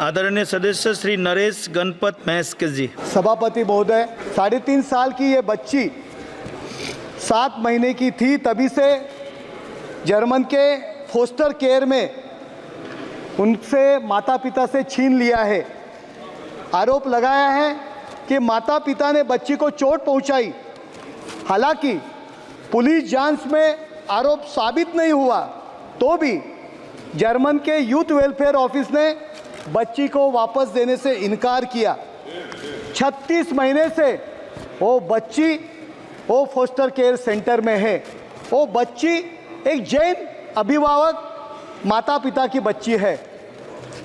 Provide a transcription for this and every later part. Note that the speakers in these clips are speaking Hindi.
आदरणीय सदस्य श्री नरेश गणपत महेश्वर जी। सभापति महोदय, 3.5 साल की ये बच्ची 7 महीने की थी, तभी से जर्मन के फोस्टर केयर में उनसे माता पिता से छीन लिया है। आरोप लगाया है कि माता पिता ने बच्ची को चोट पहुंचाई। हालांकि पुलिस जांच में आरोप साबित नहीं हुआ, तो भी जर्मन के यूथ वेलफेयर ऑफिस ने बच्ची को वापस देने से इनकार किया। 36 महीने से वो बच्ची वो फोस्टर केयर सेंटर में है। वो बच्ची एक जैन अभिभावक माता पिता की बच्ची है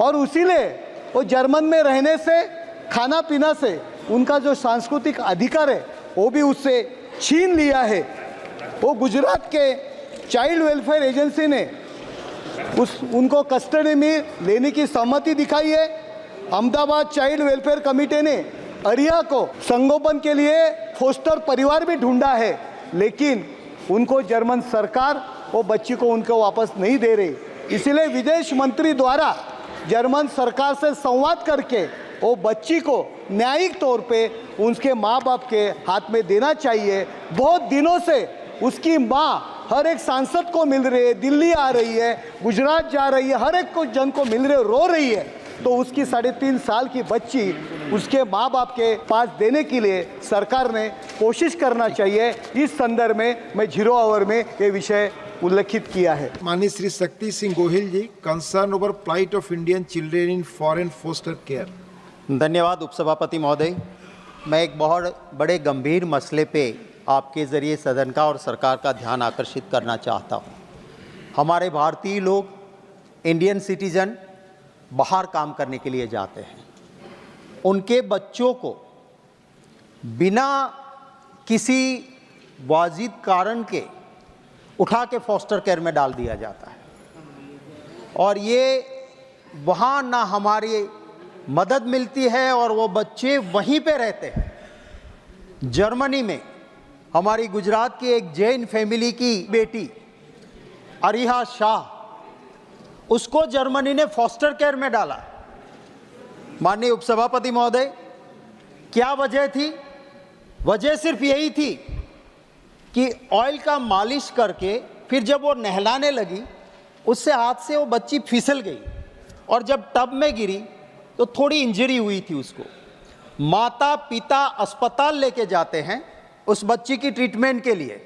और उसीलिए वो जर्मन में रहने से, खाना पीना से उनका जो सांस्कृतिक अधिकार है वो भी उससे छीन लिया है। वो गुजरात के चाइल्ड वेलफेयर एजेंसी ने उनको कस्टडी में लेने की सहमति दिखाई है। अहमदाबाद चाइल्ड वेलफेयर कमेटी ने अरिया को संगोपन के लिए फोस्टर परिवार भी ढूंढा है, लेकिन उनको जर्मन सरकार वो बच्ची को उनको वापस नहीं दे रही। इसलिए विदेश मंत्री द्वारा जर्मन सरकार से संवाद करके वो बच्ची को न्यायिक तौर पे उसके माँ बाप के हाथ में देना चाहिए। बहुत दिनों से उसकी माँ हर एक सांसद को मिल रही है, दिल्ली आ रही है, गुजरात जा रही है, हर एक को जन को मिल रही है, रो रही है। तो उसकी 3.5 साल की बच्ची उसके माँ बाप के पास देने के लिए सरकार ने कोशिश करना चाहिए। इस संदर्भ में मैं 0 आवर में ये विषय उल्लेखित किया है। माननीय Shri Shakti Singh Gohil ji, concern over plight of Indian children in foreign foster care. धन्यवाद उपसभापति महोदय। मैं एक बहुत बड़े गंभीर मसले पे आपके ज़रिए सदन का और सरकार का ध्यान आकर्षित करना चाहता हूँ। हमारे भारतीय लोग, इंडियन सिटीजन बाहर काम करने के लिए जाते हैं। उनके बच्चों को बिना किसी वाजिब कारण के उठा के फॉस्टर केयर में डाल दिया जाता है और ये वहाँ ना हमारी मदद मिलती है और वो बच्चे वहीं पे रहते हैं। जर्मनी में हमारी गुजरात की एक जैन फैमिली की बेटी अरिहा शाह, उसको जर्मनी ने फॉस्टर केयर में डाला। माननीय उपसभापति महोदय, क्या वजह थी? वजह सिर्फ यही थी कि ऑयल का मालिश करके फिर जब वो नहलाने लगी, उससे हाथ से वो बच्ची फिसल गई और जब टब में गिरी तो थोड़ी इंजरी हुई थी उसको। माता पिता अस्पताल लेके जाते हैं उस बच्ची की ट्रीटमेंट के लिए।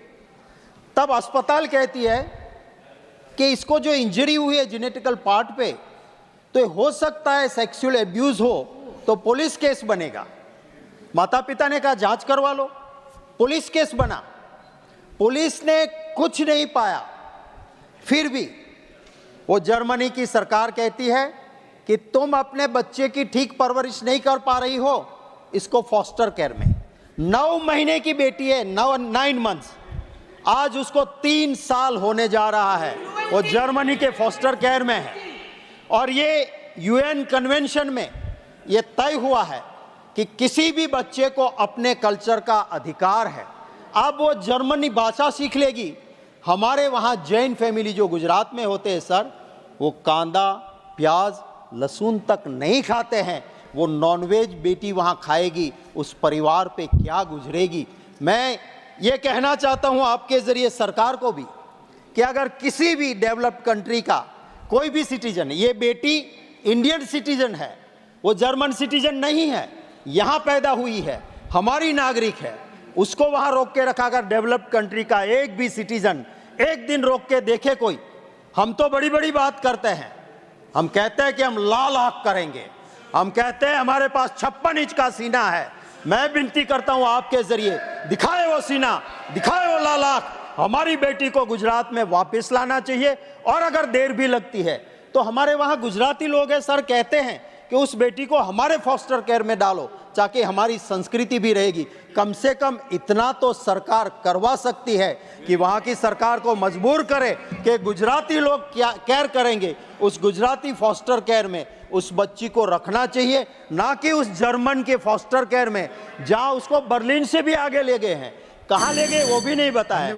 तब अस्पताल कहती है कि इसको जो इंजरी हुई है जेनेटिकल पार्ट पे, तो हो सकता है सेक्सुअल एब्यूज हो, तो पुलिस केस बनेगा। माता पिता ने कहा जांच करवा लो, पुलिस केस बना। पुलिस ने कुछ नहीं पाया। फिर भी वो जर्मनी की सरकार कहती है कि तुम अपने बच्चे की ठीक परवरिश नहीं कर पा रही हो, इसको फॉस्टर केयर में। 9 महीने की बेटी है, 9 मंथ्स, आज उसको 3 साल होने जा रहा है, वो जर्मनी के फॉस्टर केयर में है। और ये यूएन कन्वेंशन में ये तय हुआ है कि किसी भी बच्चे को अपने कल्चर का अधिकार है। अब वो जर्मनी भाषा सीख लेगी। हमारे वहाँ जैन फैमिली जो गुजरात में होते हैं सर, वो कांदा, प्याज, लहसुन तक नहीं खाते हैं। वो नॉनवेज बेटी वहाँ खाएगी, उस परिवार पे क्या गुजरेगी। मैं ये कहना चाहता हूँ आपके ज़रिए सरकार को भी कि अगर किसी भी डेवलप्ड कंट्री का कोई भी सिटीजन, ये बेटी इंडियन सिटीजन है, वो जर्मन सिटीजन नहीं है, यहाँ पैदा हुई है, हमारी नागरिक है, उसको वहाँ रोक के रखा। अगर डेवलप्ड कंट्री का एक भी सिटीजन एक दिन रोक के देखे कोई, हम तो बड़ी बड़ी बात करते हैं, हम कहते हैं कि हम लाल आंख करेंगे, हम कहते हैं हमारे पास 56 इंच का सीना है। मैं विनती करता हूं आपके जरिए, दिखाए वो सीना, दिखाए वो लाल आंख। हमारी बेटी को गुजरात में वापस लाना चाहिए और अगर देर भी लगती है तो हमारे वहां गुजराती लोग हैं सर, कहते हैं कि उस बेटी को हमारे फॉस्टर केयर में डालो ताकि हमारी संस्कृति भी रहेगी। कम से कम इतना तो सरकार करवा सकती है कि वहाँ की सरकार को मजबूर करे कि गुजराती लोग क्या केयर करेंगे, उस गुजराती फॉस्टर केयर में उस बच्ची को रखना चाहिए, ना कि उस जर्मन के फॉस्टर केयर में जहाँ उसको बर्लिन से भी आगे ले गए हैं। कहाँ ले गए वो भी नहीं बताया।